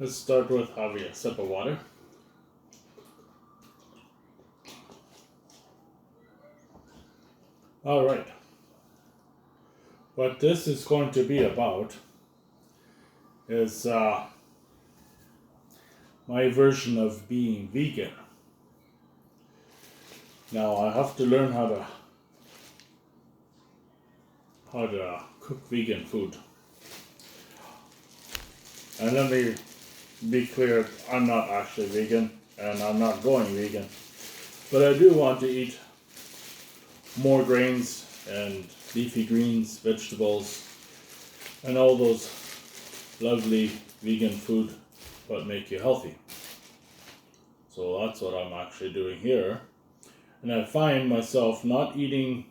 Let's start with having a sip of water. Alright, what this is going to be about is my version of being vegan. Now I have to learn how to cook vegan food. And let me be clear, I'm not actually vegan and I'm not going vegan. But I do want to eat more grains and leafy greens, vegetables, and all those lovely vegan food that make you healthy. So that's what I'm actually doing here. And I find myself not eating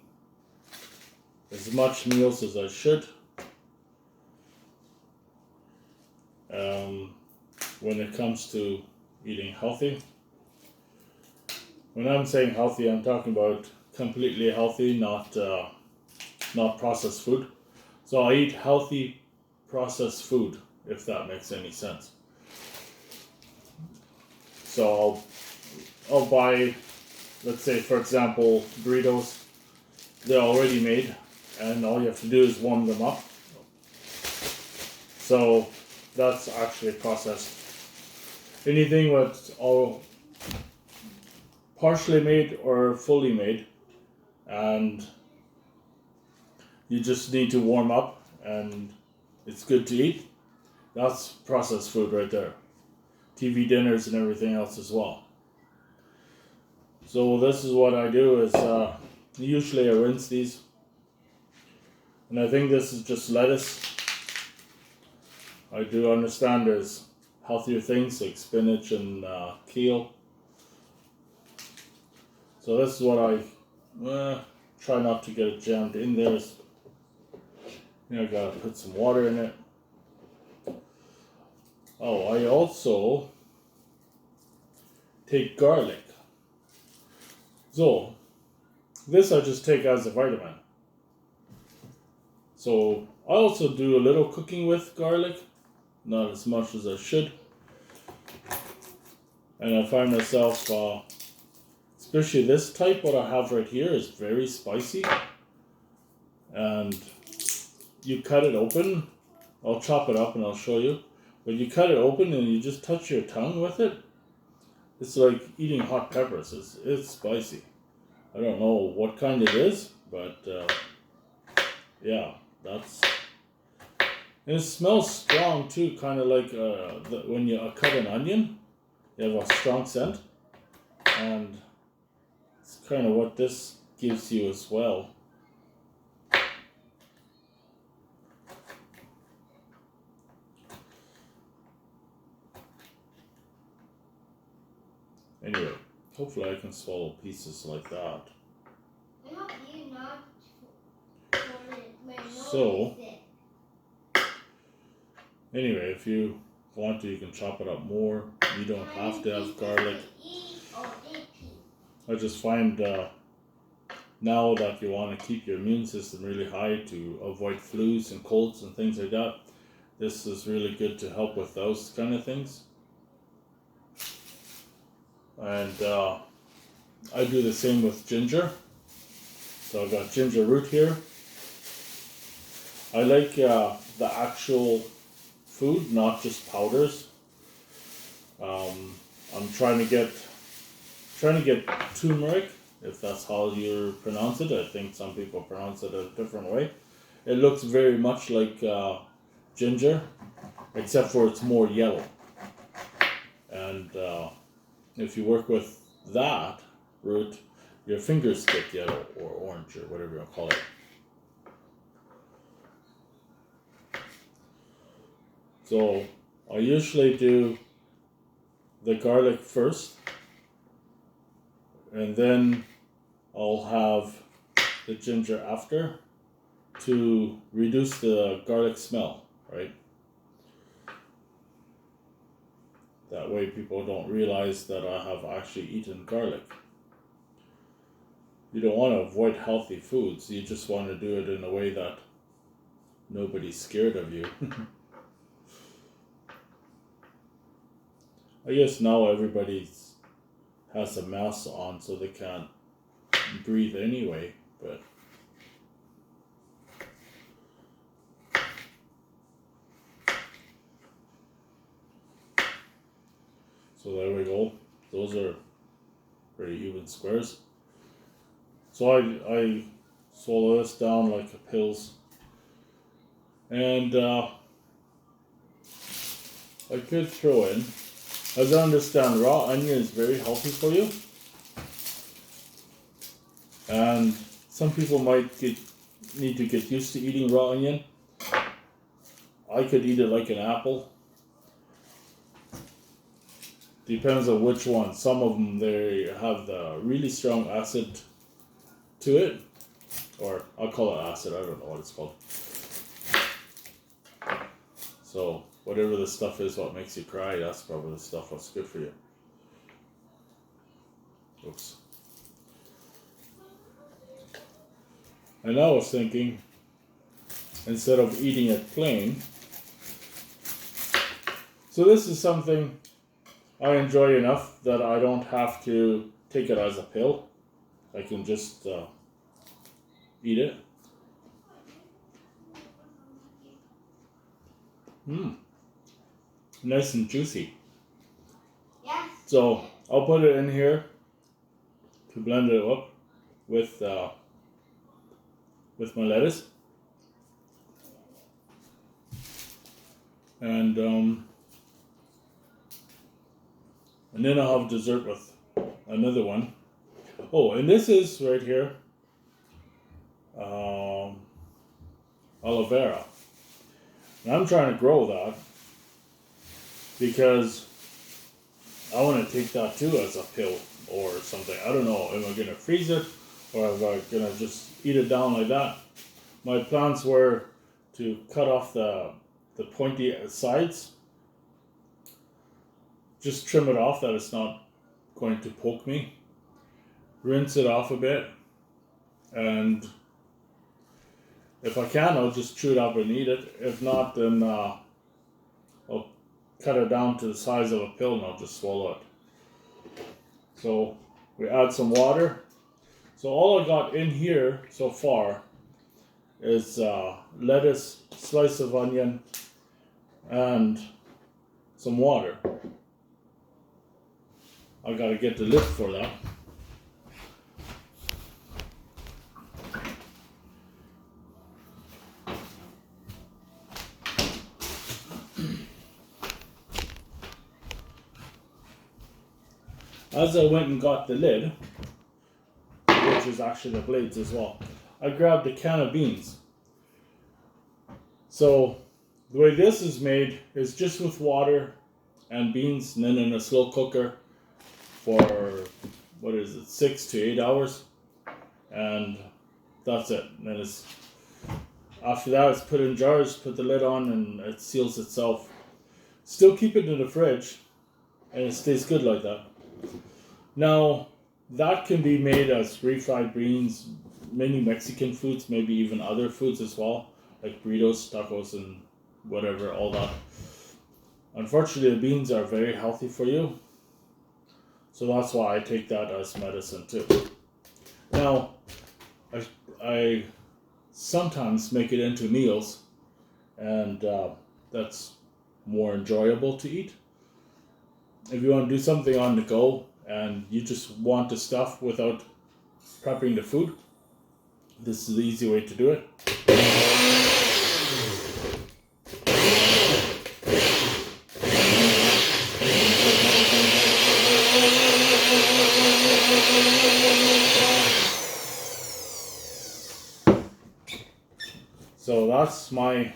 as much meals as I should. When it comes to eating healthy. When I'm saying healthy, I'm talking about completely healthy, not processed food. So I eat healthy processed food, if that makes any sense. So I'll buy, let's say for example, burritos. They're already made, and all you have to do is warm them up. So that's actually processed. Anything that's all partially made or fully made, and you just need to warm up and it's good to eat, that's processed food right there. TV dinners and everything else as well. So this is what I do is usually I rinse these, and I think this is just lettuce. I do understand there's healthier things like spinach and kale. So this is what I try not to get it jammed in there. I gotta put some water in it. Oh, I also take garlic. So this I just take as a vitamin. So I also do a little cooking with garlic, not as much as I should. And I find myself, especially this type, what I have right here is very spicy. And you cut it open, I'll chop it up and I'll show you. But you cut it open and you just touch your tongue with it. It's like eating hot peppers. It's spicy. I don't know what kind it is, but yeah, that's. And it smells strong too, kind of like when you cut an onion. You have a strong scent, and it's kind of what this gives you as well. Anyway, hopefully I can swallow pieces like that. I hope you not. So, anyway, if you want to, you can chop it up more. You don't have to have garlic. I just find now that you want to keep your immune system really high to avoid flus and colds and things like that, this is really good to help with those kind of things. And I do the same with ginger. So I've got ginger root here. I like the actual food, not just powders. I'm trying to get turmeric, if that's how you pronounce it. I think some people pronounce it a different way. It looks very much like ginger, except for it's more yellow. And if you work with that root, your fingers get yellow or orange or whatever you call it. So I usually do the garlic first, and then I'll have the ginger after to reduce the garlic smell, right? That way people don't realize that I have actually eaten garlic. You don't want to avoid healthy foods, you just want to do it in a way that nobody's scared of you. I guess now everybody has a mask on so they can't breathe anyway, but so there we go. Those are pretty even squares. So I swallow this down like a pills, and I could throw in, as I understand, raw onion is very healthy for you, and some people might need to get used to eating raw onion. I could eat it like an apple. Depends on which one. Some of them, they have the really strong acid to it, or I'll call it acid, I don't know what it's called. So whatever the stuff is what makes you cry, that's probably the stuff that's good for you. Oops. And I was thinking, instead of eating it plain, so this is something I enjoy enough that I don't have to take it as a pill. I can just eat it. Nice and juicy. Yes. So I'll put it in here to blend it up with my lettuce, and then I'll have dessert with another one. Oh, and this is right here, aloe vera. And I'm trying to grow that because I want to take that too as a pill or something. I don't know. Am I going to freeze it or am I going to just eat it down like that? My plans were to cut off the pointy sides. Just trim it off that it's not going to poke me. Rinse it off a bit. And if I can, I'll just chew it up and eat it. If not, then I'll cut it down to the size of a pill and I'll just swallow it. So we add some water. So all I got in here so far is lettuce, slice of onion, and some water. I gotta get the lid for that. As I went and got the lid, which is actually the blades as well, I grabbed a can of beans. So the way this is made is just with water and beans, and then in a slow cooker for, 6 to 8 hours, and that's it. And then after that it's put in jars, put the lid on, and it seals itself. Still keep it in the fridge, and it stays good like that. Now, that can be made as refried beans, many Mexican foods, maybe even other foods as well, like burritos, tacos, and whatever, all that. Unfortunately, the beans are very healthy for you, so that's why I take that as medicine too. Now, I sometimes make it into meals, and that's more enjoyable to eat. If you want to do something on the go and you just want the stuff without prepping the food, this is the easy way to do it. So that's my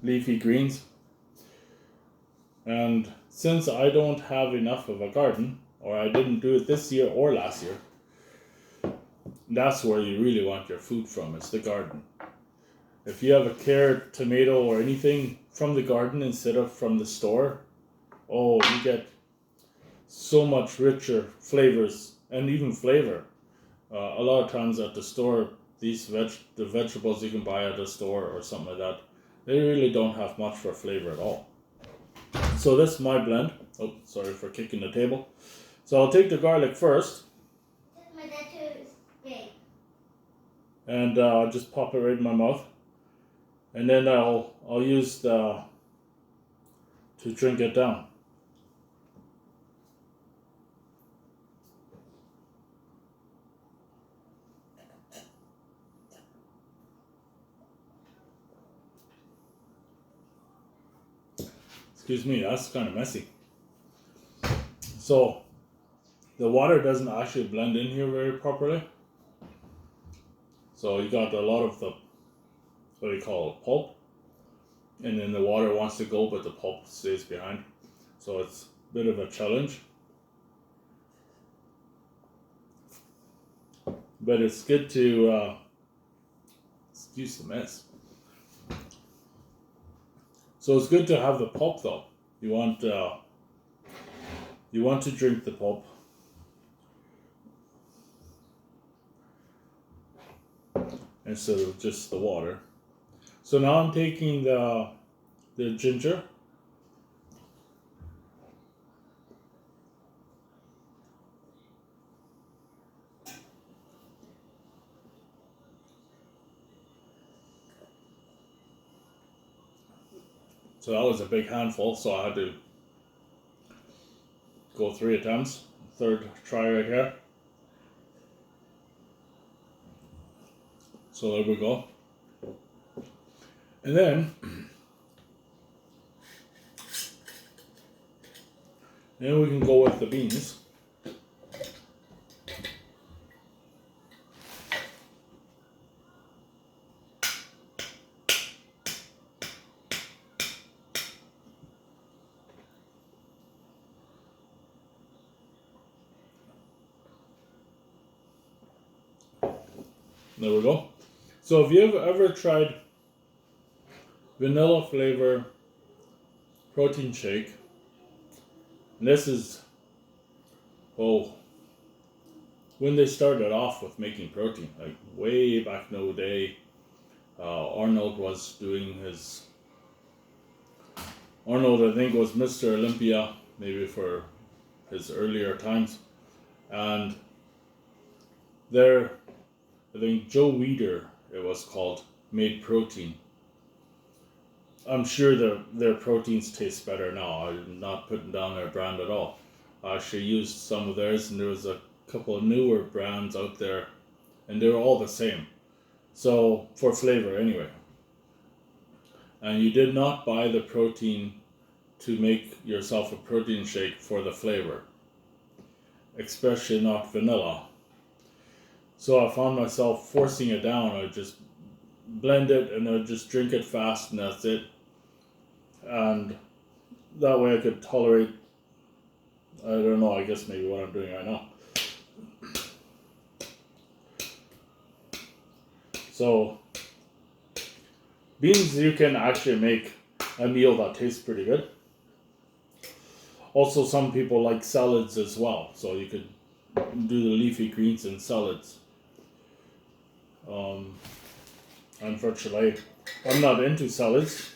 leafy greens. And since I don't have enough of a garden, or I didn't do it this year or last year, that's where you really want your food from, it's the garden. If you have a carrot, tomato, or anything from the garden instead of from the store, oh, you get so much richer flavors and even flavor. A lot of times at the store, the vegetables you can buy at the store or something like that, they really don't have much for flavor at all. So this is my blend. Oh, sorry for kicking the table. So I'll take the garlic first. My dad too is big. And just pop it right in my mouth. And then I'll use to drink it down. Excuse me, that's kind of messy. So the water doesn't actually blend in here very properly. So you got a lot of the, what do you call it, pulp. And then the water wants to go, but the pulp stays behind. So it's a bit of a challenge. But it's good to, excuse the mess. So it's good to have the pulp though. You want to drink the pulp. Instead of just the water. So now I'm taking the ginger. So that was a big handful, so I had to go 3 attempts. Third try right here. So there we go. And then we can go with the beans. There we go. So if you've ever tried vanilla flavor protein shake, and this is, when they started off with making protein, like way back in the day, Arnold was doing his, Arnold I think was Mr. Olympia, maybe for his earlier times, and there, I think Joe Weider, it was called, made protein. I'm sure their proteins taste better now. I'm not putting down their brand at all. I actually used some of theirs, and there was a couple of newer brands out there, and they were all the same. So, for flavor anyway. And you did not buy the protein to make yourself a protein shake for the flavor. Especially not vanilla. So I found myself forcing it down. I just blend it and I just drink it fast and that's it. And that way I could tolerate, I don't know, I guess maybe what I'm doing right now. So beans, you can actually make a meal that tastes pretty good. Also some people like salads as well, so you could do the leafy greens in salads. Unfortunately, I'm not into salads.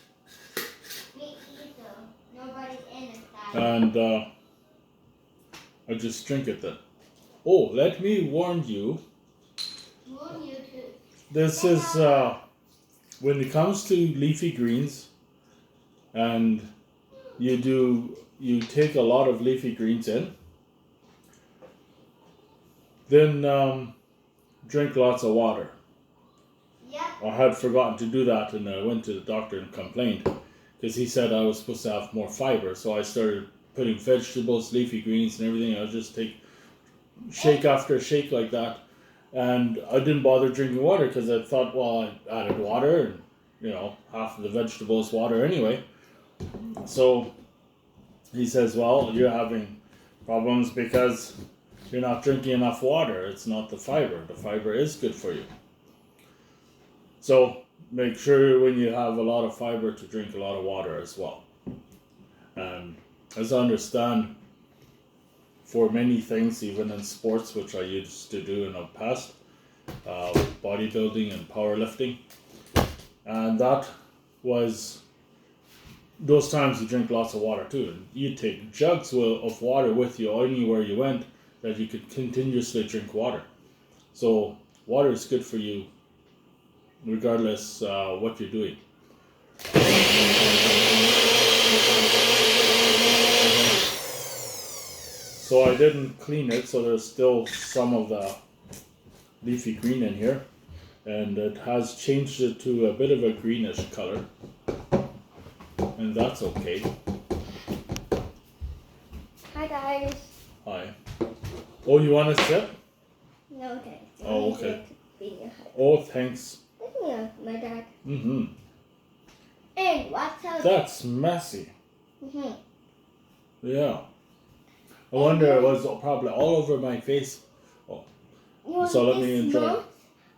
Me either. Nobody's in it. And I just drink it then. Oh, let me warn you. Warn you too. This is when it comes to leafy greens, and you take a lot of leafy greens in. Then drink lots of water. Yep. I had forgotten to do that, and I went to the doctor and complained because he said I was supposed to have more fiber. So I started putting vegetables, leafy greens, and everything. I just take shake after shake like that, and I didn't bother drinking water because I thought, well, I added water, and half of the vegetables water anyway. So he says, well, you're having problems because you're not drinking enough water. It's not the fiber. The fiber is good for you. So make sure when you have a lot of fiber to drink a lot of water as well. And as I understand, for many things, even in sports, which I used to do in the past, bodybuilding and powerlifting, and that was those times you drink lots of water too. And you take jugs of water with you anywhere you went that you could continuously drink water. So water is good for you regardless what you're doing. So I didn't clean it, so there's still some of the leafy green in here, and it has changed it to a bit of a greenish color, and that's okay. Hi guys. Hi. Oh, you want a sip? No thanks. Oh, okay. Video. Oh, thanks. Yeah, my dad. Mm-hmm. And what's else? That's messy. Mm-hmm. Yeah. I wonder it was probably all over my face. So let me enjoy.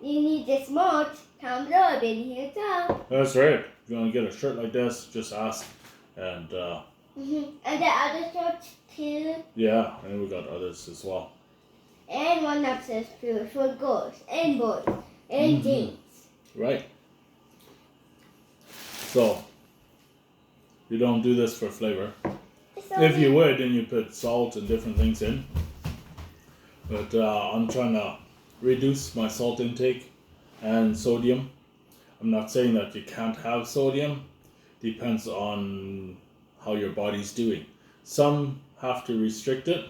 You need this much. Come low, baby. Here go. That's right. If you want to get a shirt like this, just ask. And And the other shorts too. yeah, and we got others as well. And one upstairs too for girls and boys and jeans. Right. So you don't do this for flavor. If you would, then you put salt and different things in. But I'm trying to reduce my salt intake and sodium. I'm not saying that you can't have sodium. Depends on how your body's doing. Some have to restrict it.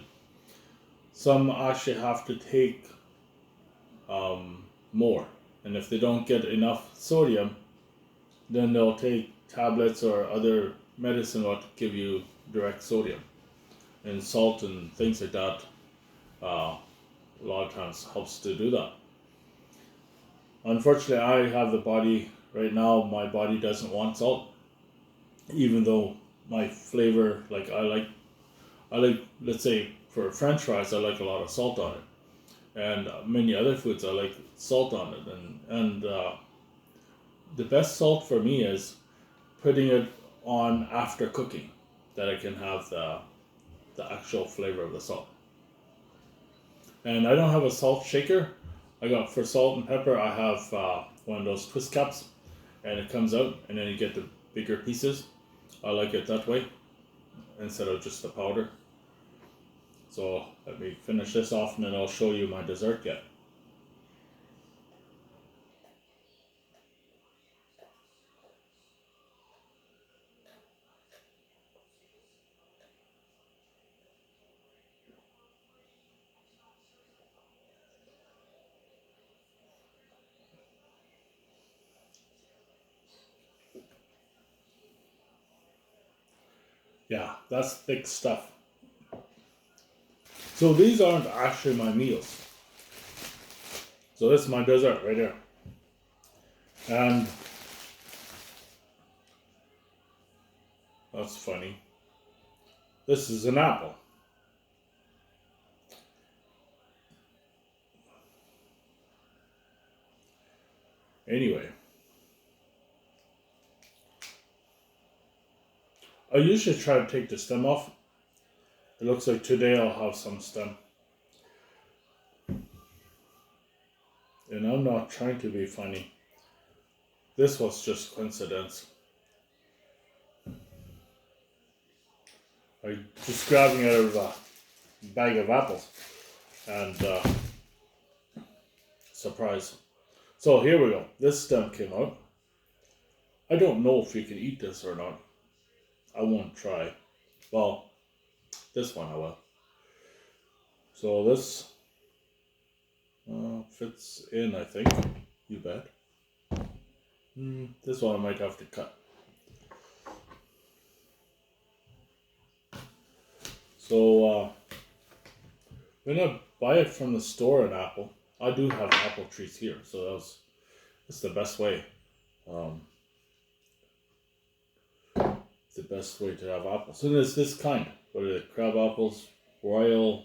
Some actually have to take more. And if they don't get enough sodium, then they'll take tablets or other medicine that give you direct sodium. And salt and things like that a lot of times helps to do that. Unfortunately, I have the body right now. My body doesn't want salt, even though my flavor, like I like, let's say for French fries, I like a lot of salt on it, and many other foods I like salt on it, and the best salt for me is putting it on after cooking, that I can have the actual flavor of the salt. And I don't have a salt shaker. I got for salt and pepper. I have one of those twist caps, and it comes out, and then you get the bigger pieces. I like it that way instead of just the powder. So let me finish this off, and then I'll show you my dessert yet. Yeah, that's thick stuff. So these aren't actually my meals. So this is my dessert right here. And that's funny. This is an apple. Anyway. I usually try to take the stem off. It looks like today I'll have some stem. And I'm not trying to be funny. This was just coincidence. I just grabbing it out of a bag of apples. And surprise. So here we go. This stem came out. I don't know if you can eat this or not. I won't try. Well, this one I will. So this fits in, I think. You bet. This one I might have to cut. So when I buy it from the store, an apple, I do have apple trees here, so that's the best way. The best way to have apples. So there's this kind. What are they? Crab apples, Royal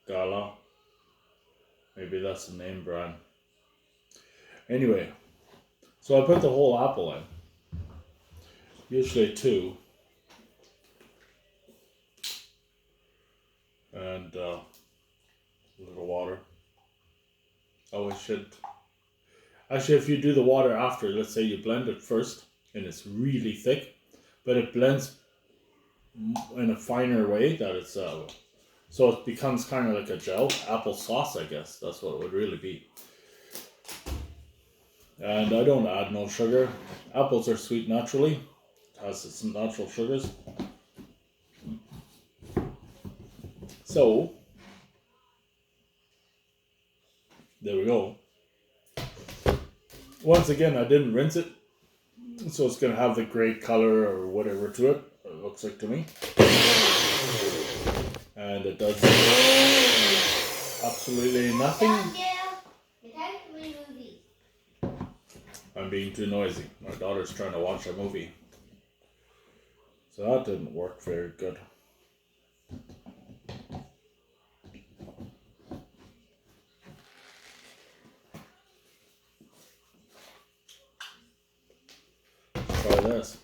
Gala. Maybe that's the name brand. Anyway, so I put the whole apple in. Usually 2. And a little water. Oh, I should. Actually, if you do the water after, let's say you blend it first and it's really thick, but it blends in a finer way that it's so it becomes kind of like a gel applesauce. I guess that's what it would really be. And I don't add no sugar. Apples are sweet naturally. It has its natural sugars. So there we go. Once again, I didn't rinse it, so it's gonna have the gray color or whatever to it. It looks like to me, and it does absolutely nothing. I'm being too noisy. My daughter's trying to watch a movie, so that didn't work very good. Try this.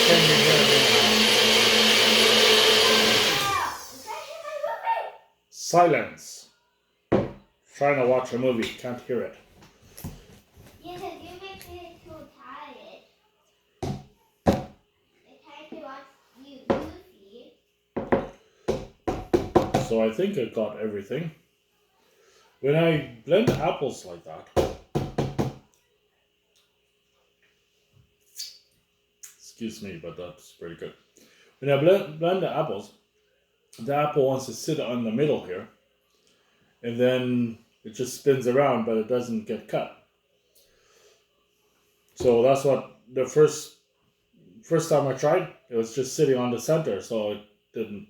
Can you hear me now? Silence. Trying to watch a movie, can't hear it. Yeah, because you make me too tired. It's time to watch Lucy. So I think I got everything. When I blend apples like that, excuse me, but that's pretty good. When I blend the apples, the apple wants to sit on the middle here, and then it just spins around, but it doesn't get cut. So that's what the first time I tried, it was just sitting on the center, so it didn't.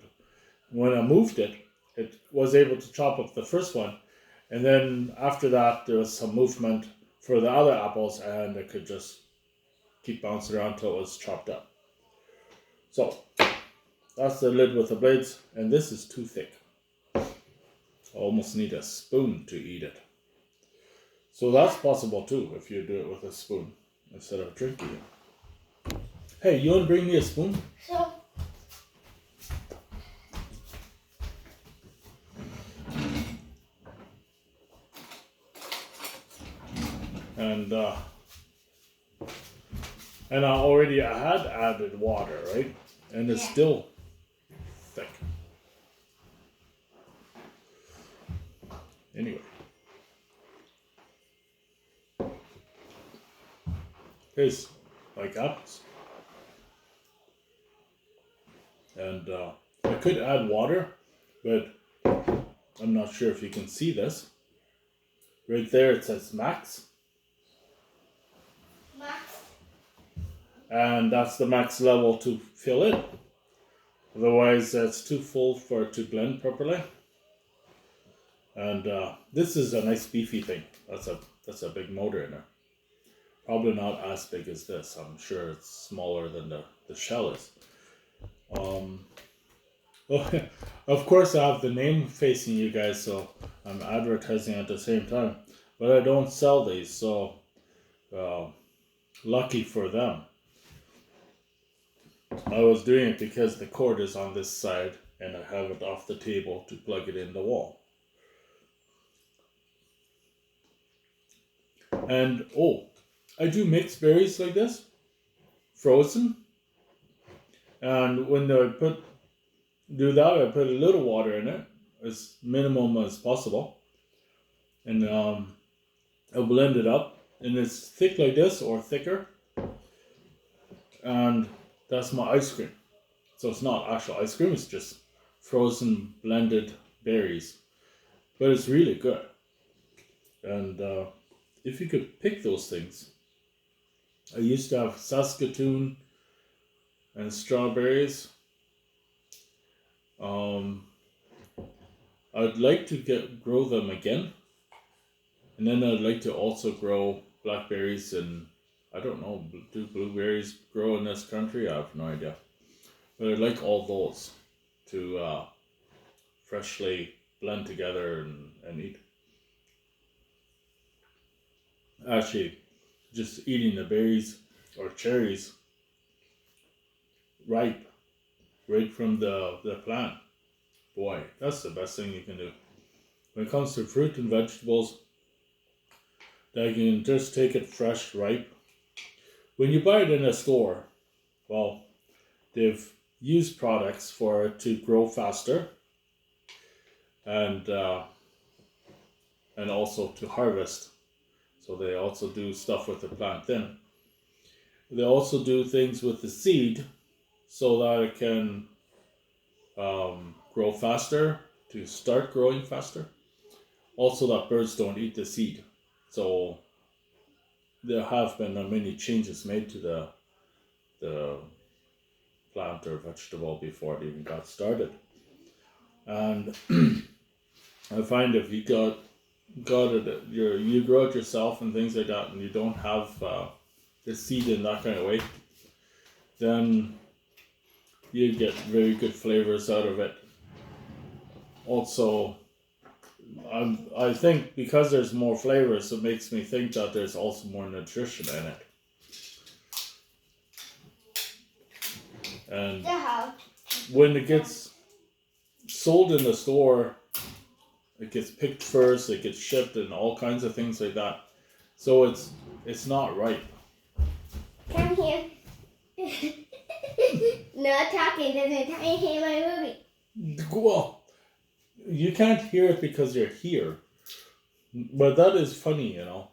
When I moved it, it was able to chop up the first one, and then after that there was some movement for the other apples, and it could just keep bouncing around till it was chopped up. So that's the lid with the blades, and this is too thick. I almost need a spoon to eat it. So that's possible too if you do it with a spoon instead of drinking it. Hey, you want to bring me a spoon? So, and I had added water, right? And it's still thick. Anyway. Tastes like apples. And I could add water, but I'm not sure if you can see this. Right there it says max. And that's the max level to fill it. Otherwise, it's too full for it to blend properly. And this is a nice beefy thing. That's a big motor in there. Probably not as big as this. I'm sure it's smaller than the shell is. Well, of course, I have the name facing you guys, so I'm advertising at the same time. But I don't sell these, so lucky for them. I was doing it because the cord is on this side and I have it off the table to plug it in the wall. And I do mixed berries like this, frozen. And when I do that, I put a little water in it, as minimum as possible. And I'll blend it up. And it's thick like this or thicker. And that's my ice cream. So it's not actual ice cream, it's just frozen blended berries. But it's really good. And if you could pick those things. I used to have Saskatoon and strawberries. I'd like to grow them again. And then I'd like to also grow blackberries and I don't know, do blueberries grow in this country? I have no idea. But I'd like all those to freshly blend together and eat. Actually, just eating the berries or cherries ripe, right from the plant. boy, that's the best thing you can do. When it comes to fruit and vegetables, that you can just take it fresh, ripe. When you buy it in a store, well, they've used products for it to grow faster and also to harvest. So they also do stuff with the plant then. They also do things with the seed so that it can grow faster, to start growing faster. Also that birds don't eat the seed. So there have been many changes made to the plant or vegetable before it even got started. And I find if you got it, you grow it yourself and things like that, and you don't have the seed in that kind of way, then you get very good flavors out of it. Also, I think because there's more flavors, it makes me think that there's also more nutrition in it. And when it gets sold in the store, it gets picked first, it gets shipped, and all kinds of things like that. So it's not ripe. Come here. No talking, doesn't can you hear my movie? Well, you can't hear it because you're here. But that is funny, you know.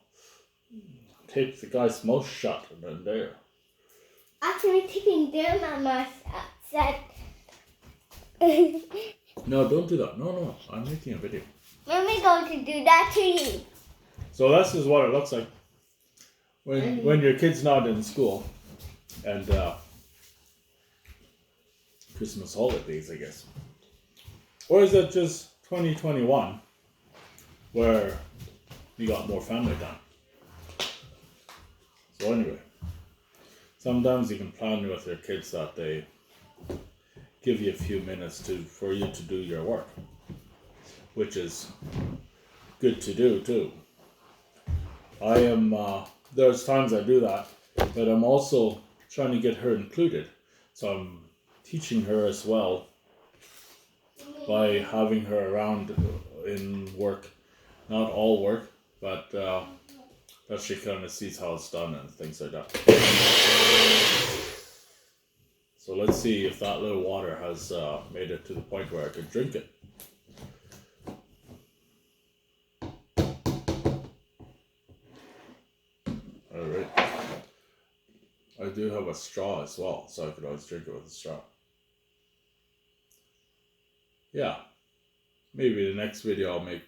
Tape the guy's mouth shut and then there. Actually, taking down my mouth said. No, don't do that. No, I'm making a video. Mommy going to do that to you. So this is what it looks like when your kid's not in school and Christmas holidays, I guess. Or is it just 2021 where you got more family time? So anyway, sometimes you can plan with your kids that they give you a few minutes for you to do your work, which is good to do too. I am there's times I do that, but I'm also trying to get her included. So I'm teaching her as well by having her around in work, not all work, but that she kind of sees how it's done and things like that. So let's see if that little water has made it to the point where I could drink it. Alright. I do have a straw as well, so I could always drink it with a straw. Yeah. Maybe the next video I'll make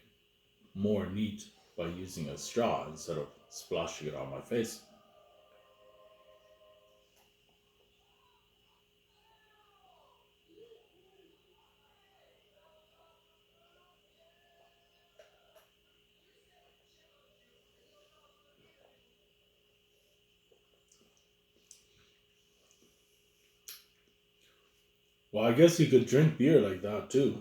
more neat by using a straw instead of splashing it on my face. Well, I guess you could drink beer like that too.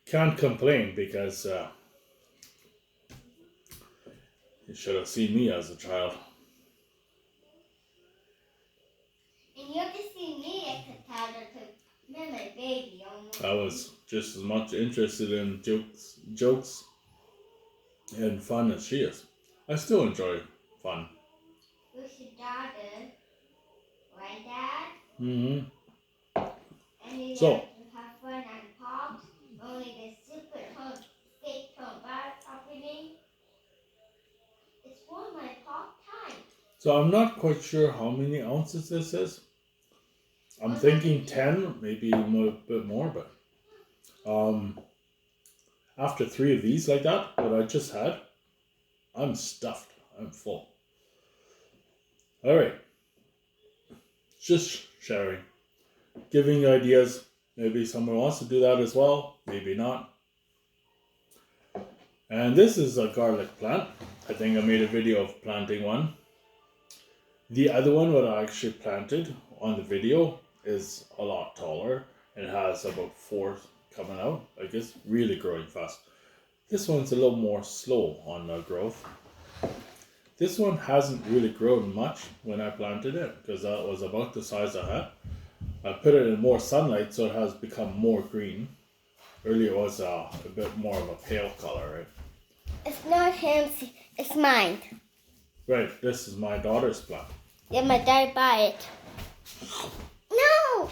Can't complain because you should have seen me as a child. And you have to see me as a child to me my baby almost. I was just as much interested in jokes and fun as she is. I still enjoy fun. With your daughter, right, Dad? Mm-hmm. And you So. have to have fun and pops. Only the super fake bar happening. It's for my pop time. So I'm not quite sure how many ounces this is. I'm thinking 10, maybe a bit more, but after 3 of these like that, what I just had, I'm stuffed. I'm full. Alright. Just sharing. Giving ideas. Maybe someone wants to do that as well. Maybe not. And this is a garlic plant. I think I made a video of planting one. The other one, what I actually planted on the video, is a lot taller. It has about 4 coming out. I guess really growing fast. This one's a little more slow on growth. This one hasn't really grown much when I planted it because that was about the size I had. I put it in more sunlight so it has become more green. Earlier it was a bit more of a pale color, right? It's not him. It's mine. Right, this is my daughter's plant. Yeah, my dad buy it. No.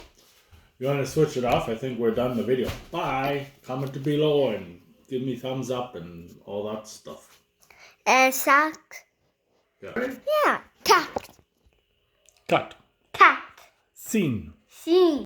You want to switch it off? I think we're done the video. Bye. Comment below and give me thumbs up and all that stuff. And socks. Yeah. Yeah. Cat. Cut. Cat. Scene. Scene.